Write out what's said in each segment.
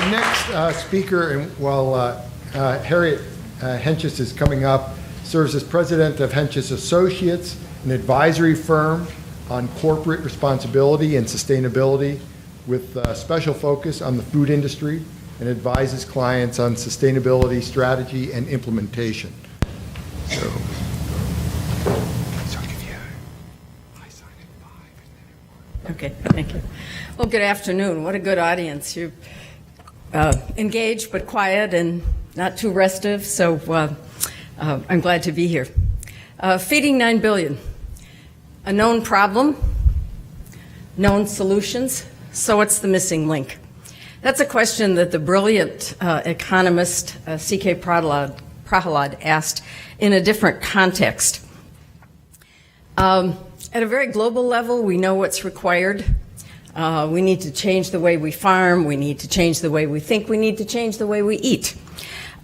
Our next speaker, and while Harriet Hentges is coming up, serves as president of Hentges Associates, an advisory firm on corporate responsibility and sustainability with a special focus on the food industry, and advises clients on sustainability strategy and implementation. So I'll give you I sign at 5 and then it works. Okay, thank you. Well, good afternoon. What a good audience. You're engaged but quiet and not too restive, so I'm glad to be here. Feeding 9 billion, a known problem, known solutions, so what's the missing link? That's a question that the brilliant economist C.K. Prahalad asked in a different context. At a very global level, we know what's required. We need to change the way we farm. We need to change the way we think. We need to change the way we eat.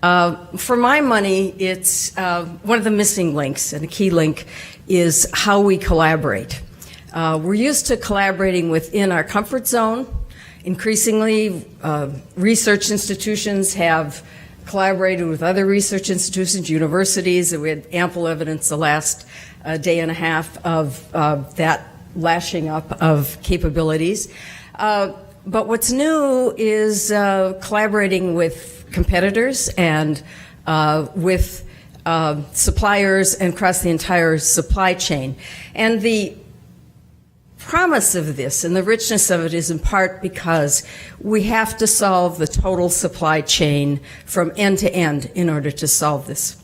For my money, it's one of the missing links, and a key link is how we collaborate. We're used to collaborating within our comfort zone. Increasingly, research institutions have collaborated with other research institutions, universities. We had ample evidence the last day and a half of that lashing up of capabilities. But what's new is collaborating with competitors and with suppliers and across the entire supply chain. And the promise of this and the richness of it is in part because we have to solve the total supply chain from end to end in order to solve this.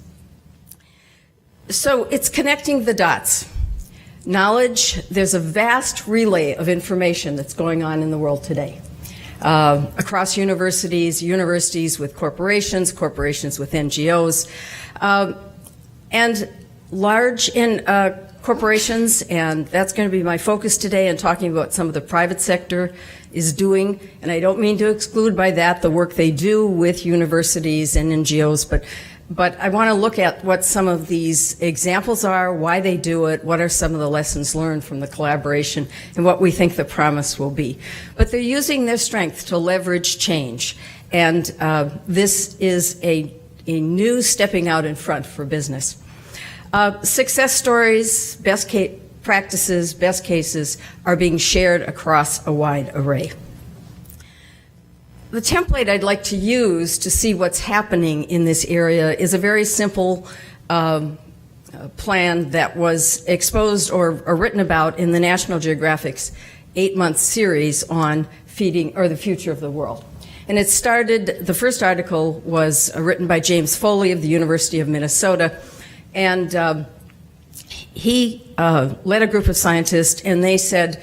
So it's connecting the dots. Knowledge, there's a vast relay of information that's going on in the world today. Across universities, universities with corporations, corporations with NGOs, and large corporations, and that's going to be my focus today in talking about some of the private sector is doing, and I don't mean to exclude by that the work they do with universities and NGOs, but I want to look at what some of these examples are, why they do it, what are some of the lessons learned from the collaboration, and what we think the promise will be. But they're using their strength to leverage change, and this is a new stepping out in front for business. Success stories, best practices, best cases are being shared across a wide array. The template I'd like to use to see what's happening in this area is a very simple plan that was exposed or written about in the National Geographic's 8-month series on feeding or the future of the world. And it started, the first article was written by James Foley of the University of Minnesota, and he led a group of scientists, and they said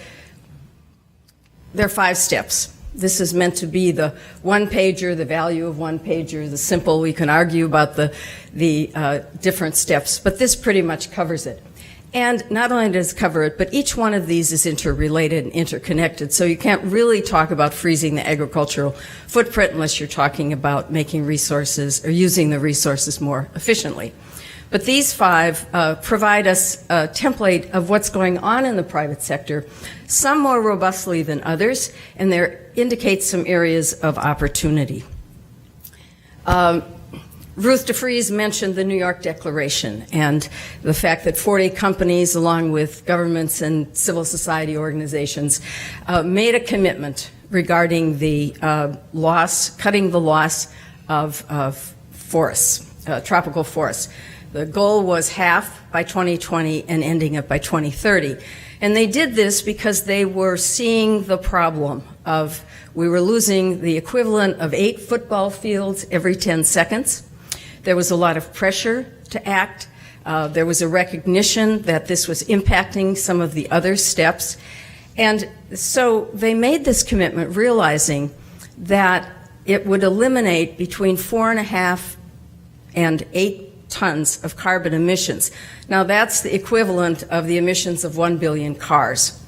there are 5 steps. This is meant to be the one-pager, the value of one-pager, the simple. We can argue about the different steps, but this pretty much covers it. And not only does it cover it, but each one of these is interrelated and interconnected, so you can't really talk about freezing the agricultural footprint unless you're talking about making resources or using the resources more efficiently. But these 5 provide us a template of what's going on in the private sector, some more robustly than others, and they indicate some areas of opportunity. Ruth DeFries mentioned the New York Declaration and the fact that 40 companies, along with governments and civil society organizations, made a commitment regarding the cutting the loss of forests, tropical forests. The goal was half by 2020 and ending it by 2030. And they did this because they were seeing the problem of we were losing the equivalent of 8 football fields every 10 seconds. There was a lot of pressure to act. There was a recognition that this was impacting some of the other steps. And so they made this commitment realizing that it would eliminate between 4.5 and 8 tons of carbon emissions. Now that's the equivalent of the emissions of 1 billion cars.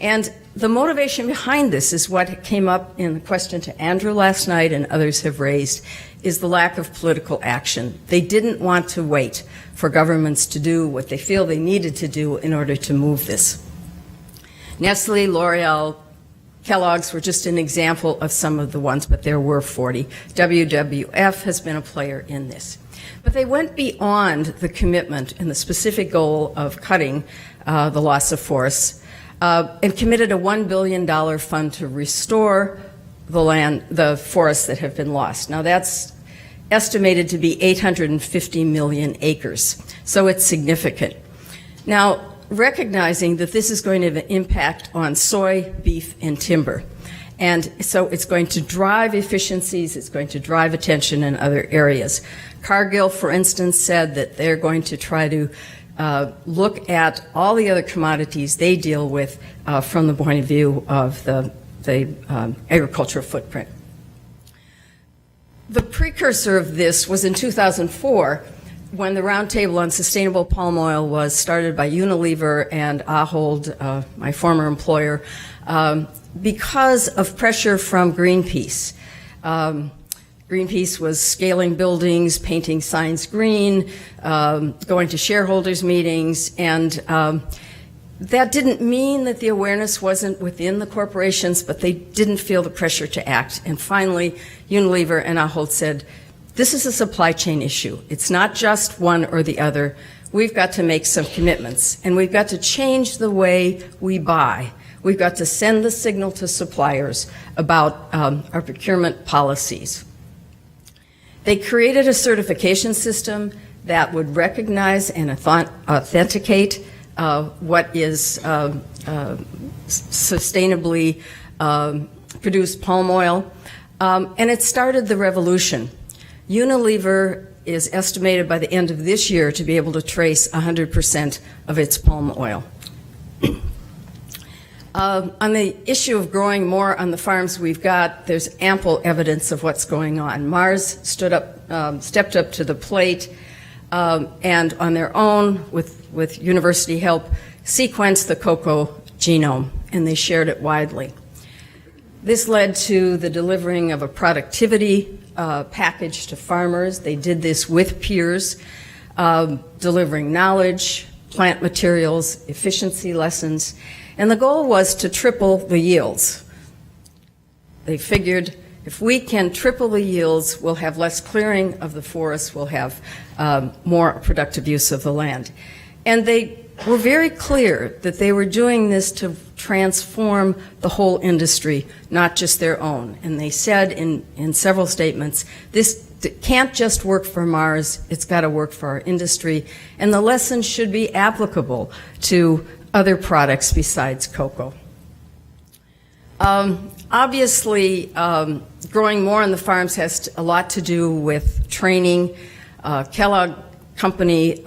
And the motivation behind this is what came up in the question to Andrew last night and others have raised, is the lack of political action. They didn't want to wait for governments to do what they feel they needed to do in order to move this. Nestle, L'Oreal, Kellogg's were just an example of some of the ones, but there were 40. WWF has been a player in this. But they went beyond the commitment and the specific goal of cutting the loss of forests and committed a $1 billion fund to restore the forests that have been lost. Now that's estimated to be 850 million acres, so it's significant. Now, recognizing that this is going to have an impact on soy, beef, and timber. And so it's going to drive efficiencies, it's going to drive attention in other areas. Cargill, for instance, said that they're going to try to look at all the other commodities they deal with from the point of view of the agricultural footprint. The precursor of this was in 2004, when the Roundtable on Sustainable Palm Oil was started by Unilever and Ahold, my former employer, because of pressure from Greenpeace. Greenpeace was scaling buildings, painting signs green, going to shareholders' meetings, and that didn't mean that the awareness wasn't within the corporations, but they didn't feel the pressure to act. And finally, Unilever and Ahold said, this is a supply chain issue. It's not just one or the other. We've got to make some commitments, and we've got to change the way we buy. We've got to send the signal to suppliers about our procurement policies. They created a certification system that would recognize and authenticate what is sustainably produced palm oil, and it started the revolution. Unilever is estimated by the end of this year to be able to trace 100% of its palm oil. On the issue of growing more on the farms we've got, there's ample evidence of what's going on. Mars stepped up to the plate, and on their own, with university help, sequenced the cocoa genome, and they shared it widely. This led to the delivering of a productivity package to farmers. They did this with peers, delivering knowledge, plant materials, efficiency lessons, and the goal was to triple the yields. They figured if we can triple the yields, we'll have less clearing of the forests, we'll have more productive use of the land. And they were very clear that they were doing this to transform the whole industry, not just their own. And they said in several statements, this can't just work for Mars, it's got to work for our industry, and the lessons should be applicable to other products besides cocoa. Obviously, growing more on the farms has a lot to do with training. Kellogg Company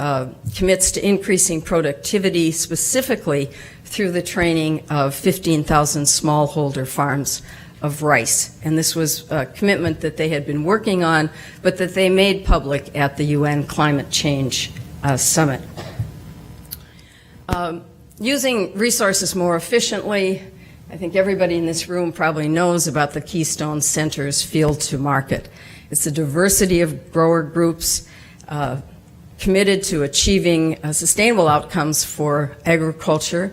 commits to increasing productivity specifically through the training of 15,000 smallholder farms of rice. And this was a commitment that they had been working on, but that they made public at the UN Climate Change Summit. Using resources more efficiently, I think everybody in this room probably knows about the Keystone Center's Field to Market. It's a diversity of grower groups committed to achieving sustainable outcomes for agriculture.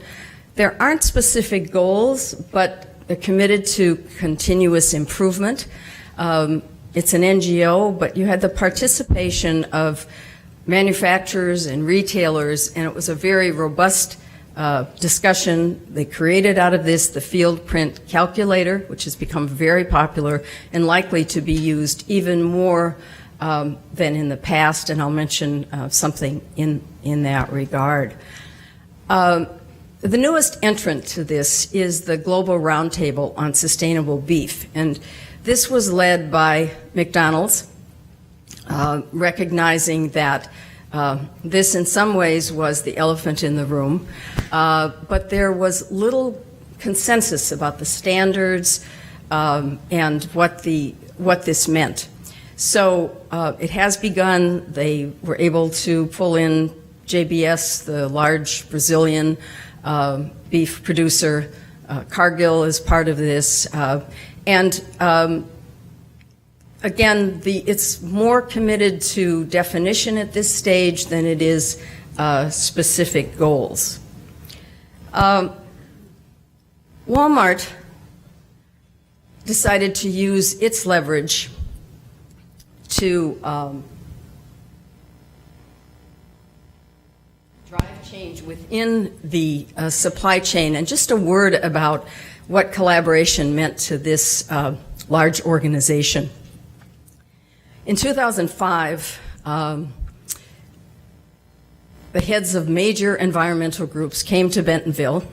There aren't specific goals, but they're committed to continuous improvement. It's an NGO, but you had the participation of manufacturers and retailers, and it was a very robust discussion. They created out of this the field print calculator, which has become very popular and likely to be used even more than in the past, and I'll mention something in that regard. The newest entrant to this is the Global Roundtable on Sustainable Beef, and this was led by McDonald's, recognizing that this in some ways was the elephant in the room, but there was little consensus about the standards and what this meant. So it has begun. They were able to pull in JBS, the large Brazilian beef producer. Cargill is part of this. Again, it's more committed to definition at this stage than it is specific goals. Walmart decided to use its leverage to drive change within the supply chain. And just a word about what collaboration meant to this large organization. In 2005, the heads of major environmental groups came to Bentonville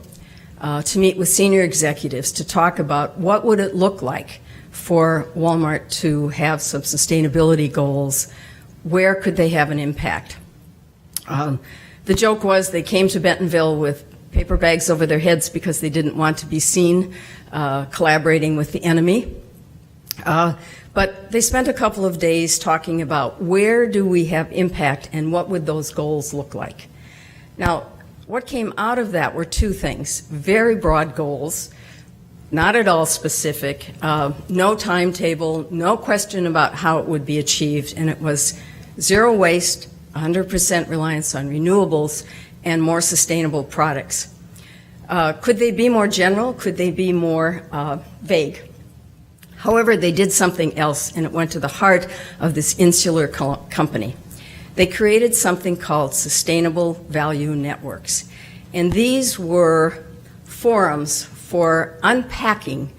to meet with senior executives to talk about what would it look like for Walmart to have some sustainability goals. Where could they have an impact? The joke was they came to Bentonville with paper bags over their heads because they didn't want to be seen collaborating with the enemy. But they spent a couple of days talking about where do we have impact and what would those goals look like. Now, what came out of that were two things: very broad goals, not at all specific, no timetable, no question about how it would be achieved, and it was zero waste, 100% reliance on renewables, and more sustainable products. Could they be more general? Could they be more vague? However, they did something else, and it went to the heart of this insular company. They created something called Sustainable Value Networks, and these were forums for unpacking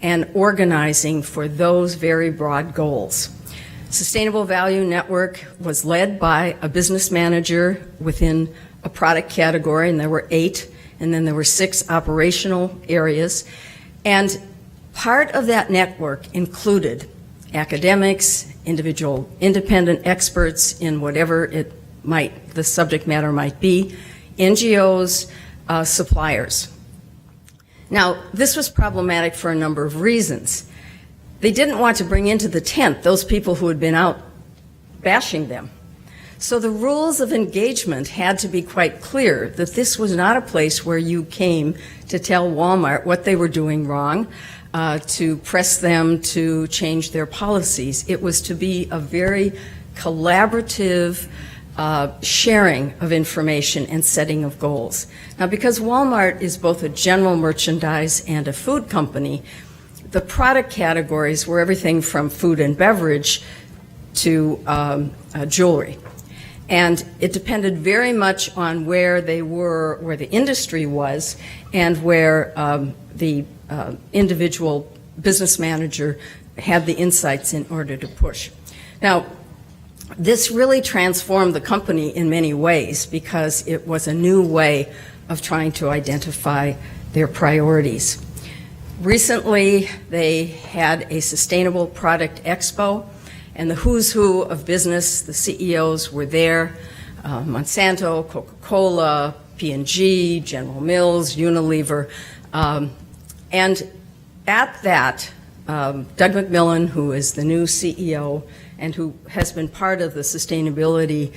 and organizing for those very broad goals. Sustainable Value Network was led by a business manager within a product category, and there were 8, and then there were 6 operational areas. And part of that network included academics, individual independent experts in whatever the subject matter might be, NGOs, suppliers. Now, this was problematic for a number of reasons. They didn't want to bring into the tent those people who had been out bashing them. So the rules of engagement had to be quite clear, that this was not a place where you came to tell Walmart what they were doing wrong, to press them to change their policies. It was to be a very collaborative sharing of information and setting of goals. Now, because Walmart is both a general merchandise and a food company, the product categories were everything from food and beverage to jewelry. And it depended very much on where they were, where the industry was, and where the individual business manager had the insights in order to push. Now, this really transformed the company in many ways because it was a new way of trying to identify their priorities. Recently, they had a Sustainable Product Expo, and the who's who of business, the CEOs were there, Monsanto, Coca-Cola, P&G, General Mills, Unilever. And at that, Doug McMillon, who is the new CEO and who has been part of the sustainability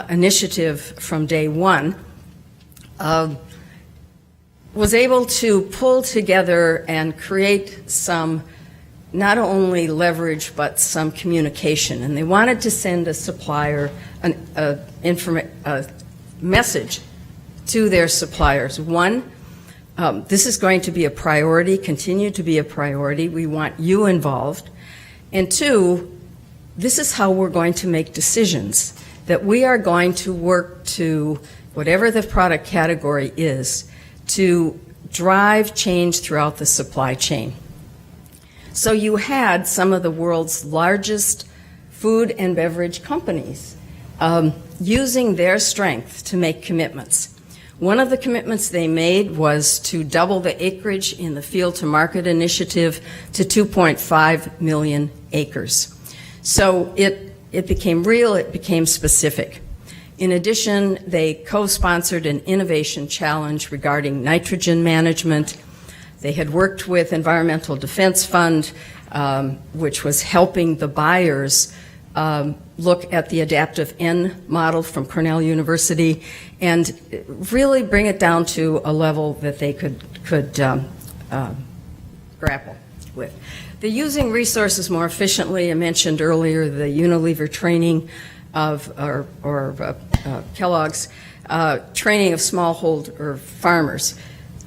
initiative from day one, was able to pull together and create some not only leverage but some communication. And they wanted to send a supplier a message to their suppliers. One, this is going to be a priority, continue to be a priority. We want you involved. And two, this is how we're going to make decisions, that we are going to work to, whatever the product category is, to drive change throughout the supply chain. So you had some of the world's largest food and beverage companies using their strength to make commitments. One of the commitments they made was to double the acreage in the Field to Market initiative to 2.5 million acres. So it became real, it became specific. In addition, they co-sponsored an innovation challenge regarding nitrogen management. They had worked with Environmental Defense Fund, which was helping the buyers look at the adaptive N model from Cornell University and really bring it down to a level that they could grapple with. They're using resources more efficiently. I mentioned earlier the Unilever training of, or Kellogg's training of smallholder farmers.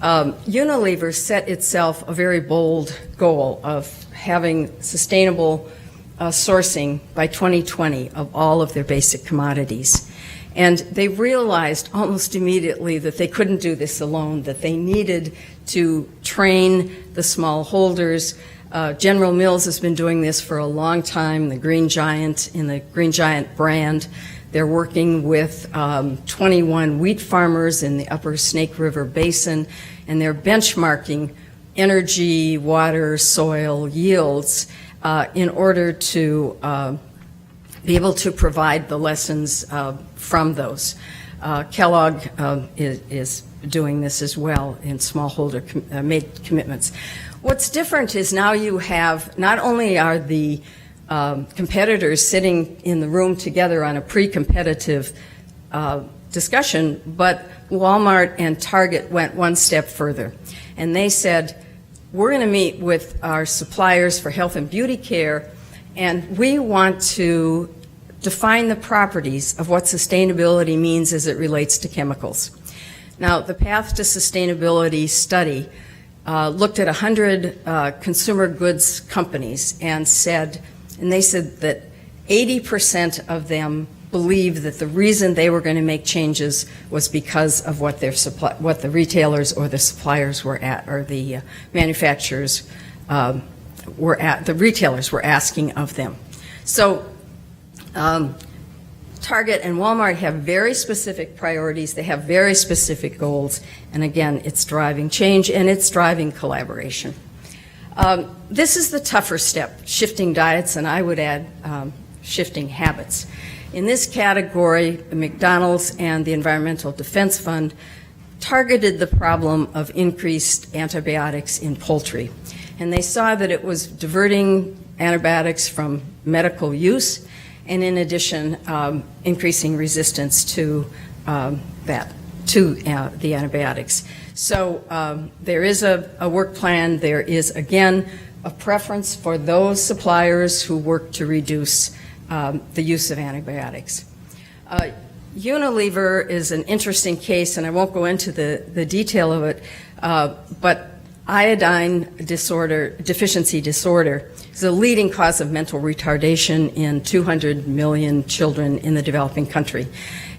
Unilever set itself a very bold goal of having sustainable sourcing by 2020 of all of their basic commodities. And they realized almost immediately that they couldn't do this alone, that they needed to train the small holders. General Mills has been doing this for a long time, the Green Giant, in the Green Giant brand. They're working with 21 wheat farmers in the upper Snake River Basin, and they're benchmarking energy, water, soil yields in order to be able to provide the lessons from those. Kellogg is doing this as well in smallholder made commitments. What's different is now you have, not only are the competitors sitting in the room together on a pre-competitive discussion, but Walmart and Target went one step further. And they said, we're going to meet with our suppliers for health and beauty care, and we want to define the properties of what sustainability means as it relates to chemicals. Now, the Path to Sustainability study looked at 100 consumer goods companies and they said that 80% of them believed that the reason they were going to make changes was because of what the retailers or the suppliers were at, or the manufacturers were at, the retailers were asking of them. So Target and Walmart have very specific priorities, they have very specific goals, and again, it's driving change and it's driving collaboration. This is the tougher step, shifting diets, and I would add shifting habits. In this category, McDonald's and the Environmental Defense Fund targeted the problem of increased antibiotics in poultry. And they saw that it was diverting antibiotics from medical use, and in addition, increasing resistance to the antibiotics. So there is a work plan. There is, again, a preference for those suppliers who work to reduce the use of antibiotics. Unilever is an interesting case, and I won't go into the detail of it, but iodine deficiency disorder is a leading cause of mental retardation in 200 million children in the developing country.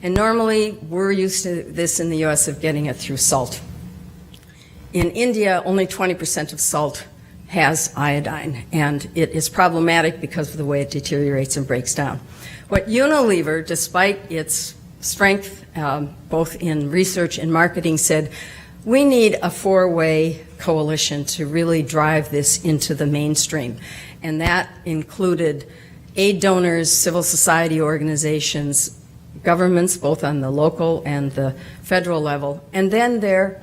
And normally, we're used to this in the U.S. of getting it through salt. In India, only 20% of salt has iodine, and it is problematic because of the way it deteriorates and breaks down. What Unilever, despite its strength, both in research and marketing, said, we need a four-way coalition to really drive this into the mainstream. And that included aid donors, civil society organizations, governments, both on the local and the federal level, and then their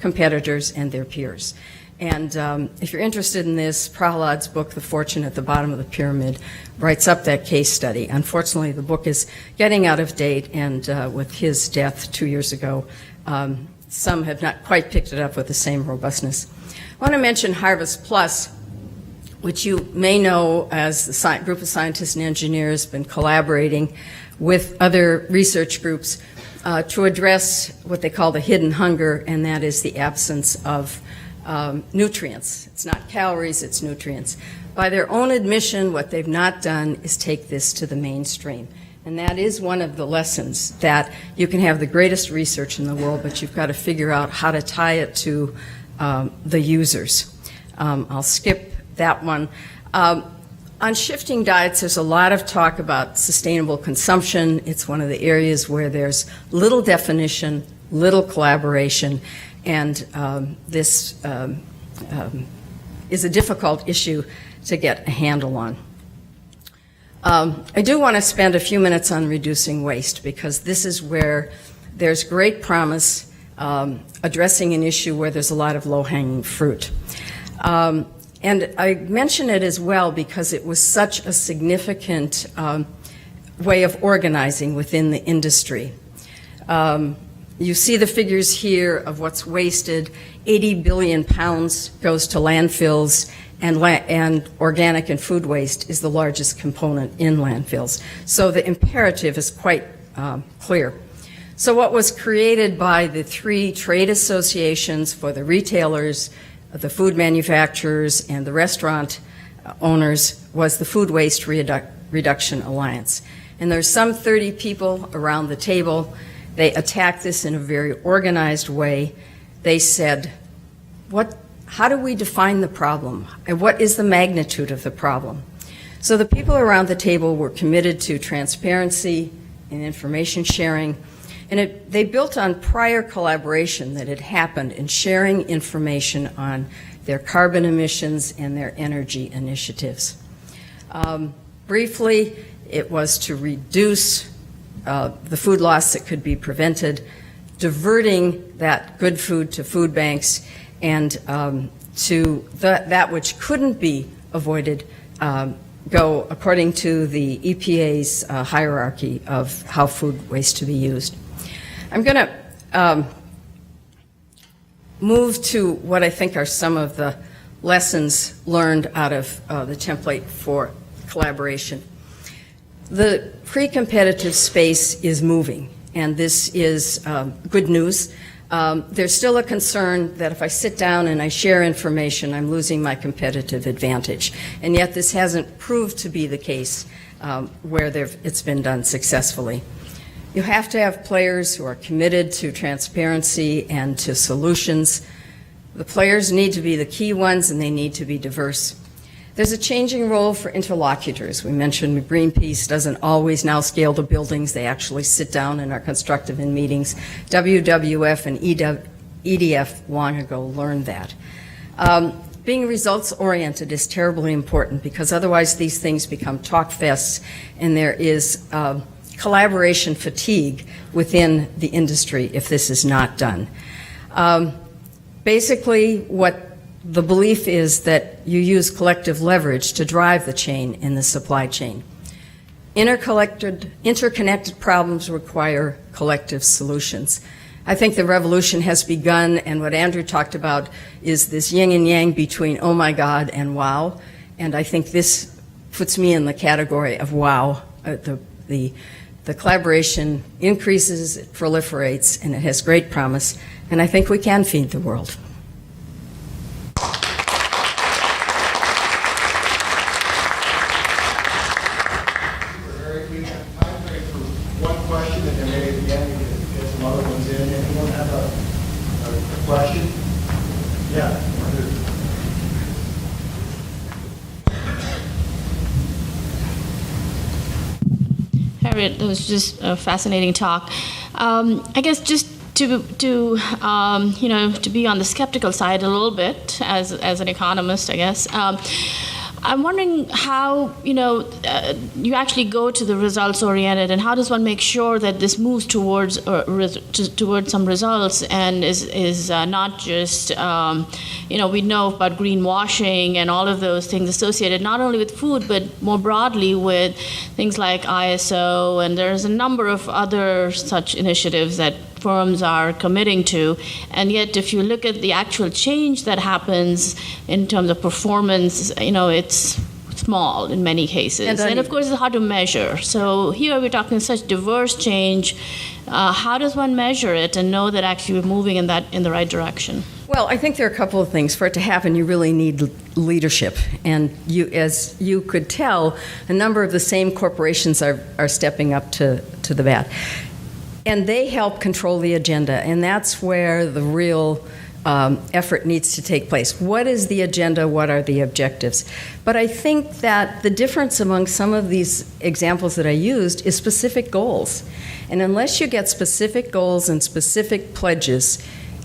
competitors and their peers. And if you're interested in this, Prahlad's book, The Fortune at the Bottom of the Pyramid, writes up that case study. Unfortunately, the book is getting out of date, and with his death 2 years ago, some have not quite picked it up with the same robustness. I want to mention Harvest Plus, which you may know as the group of scientists and engineers been collaborating with other research groups to address what they call the hidden hunger, and that is the absence of nutrients. It's not calories, it's nutrients. By their own admission, what they've not done is take this to the mainstream. And that is one of the lessons, that you can have the greatest research in the world, but you've got to figure out how to tie it to the users. I'll skip that one. On shifting diets, there's a lot of talk about sustainable consumption. It's one of the areas where there's little definition, little collaboration, and this is a difficult issue to get a handle on. I do want to spend a few minutes on reducing waste, because this is where there's great promise, addressing an issue where there's a lot of low-hanging fruit. And I mention it as well because it was such a significant way of organizing within the industry. You see the figures here of what's wasted. 80 billion pounds goes to landfills, and organic and food waste is the largest component in landfills. So the imperative is quite clear. So what was created by the three trade associations for the retailers, the food manufacturers, and the restaurant owners was the Food Waste Reduction Alliance. And there's some 30 people around the table. They attacked this in a very organized way. They said, how do we define the problem? And what is the magnitude of the problem? So the people around the table were committed to transparency and information sharing. And they built on prior collaboration that had happened in sharing information on their carbon emissions and their energy initiatives. Briefly, it was to reduce the food loss that could be prevented, diverting that good food to food banks, and to that which couldn't be avoided go according to the EPA's hierarchy of how food waste to be used. I'm going to move to what I think are some of the lessons learned out of the template for collaboration. The pre-competitive space is moving, and this is good news. There's still a concern that if I sit down and I share information, I'm losing my competitive advantage. And yet this hasn't proved to be the case where it's been done successfully. You have to have players who are committed to transparency and to solutions. The players need to be the key ones, and they need to be diverse. There's a changing role for interlocutors. We mentioned Greenpeace doesn't always now scale the buildings. They actually sit down and are constructive in meetings. WWF and EDF long ago learned that. Being results-oriented is terribly important because otherwise these things become talk fests, and there is collaboration fatigue within the industry if this is not done. Basically, what the belief is that you use collective leverage to drive the chain in the supply chain. Interconnected problems require collective solutions. I think the revolution has begun, and what Andrew talked about is this yin and yang between oh my God and wow, and I think this puts me in the category of wow. The collaboration increases, it proliferates, and it has great promise, and I think we can feed the world. Question? Yeah. Harriet, that was just a fascinating talk. I guess just to be on the skeptical side a little bit as an economist, I guess. I'm wondering how you actually go to the results oriented, and how does one make sure that this moves towards some results and is not just we know about greenwashing and all of those things associated not only with food but more broadly with things like ISO, and there's a number of other such initiatives that firms are committing to, and yet if you look at the actual change that happens in terms of performance, it's small in many cases, and of course it's hard to measure. So here we're talking such diverse change. How does one measure it and know that actually we're moving in the right direction? Well, I think there are a couple of things. For it to happen, you really need leadership. And as you could tell, a number of the same corporations are stepping up to the bat. And they help control the agenda, and that's where the real effort needs to take place. What is the agenda? What are the objectives? But I think that the difference among some of these examples that I used is specific goals. And unless you get specific goals and specific pledges,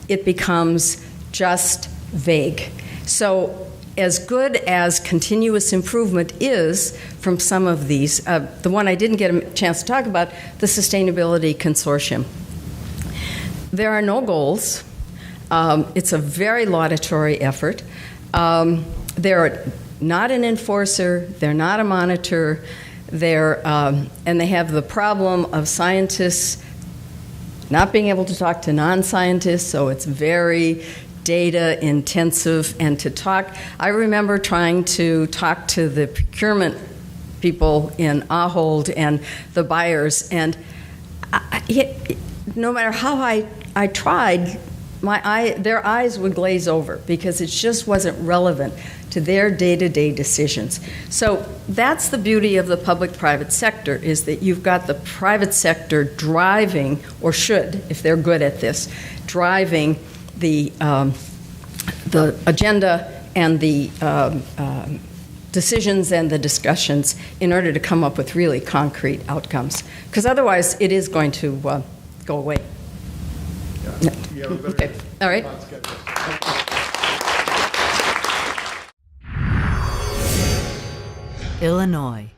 it becomes just vague. So as good as continuous improvement is from some of these, the one I didn't get a chance to talk about, the Sustainability Consortium. There are no goals. It's a very laudatory effort. They're not an enforcer. They're not a monitor. And they have the problem of scientists not being able to talk to non-scientists, so it's very data intensive. And I remember trying to talk to the procurement people in Ahold and the buyers, and no matter how I tried, their eyes would glaze over because it just wasn't relevant to their day-to-day decisions. So that's the beauty of the public-private sector, is that you've got the private sector driving, or should, if they're good at this, driving the agenda and the decisions and the discussions in order to come up with really concrete outcomes. Because otherwise, it is going to go away. Yeah, Okay. All right. Illinois.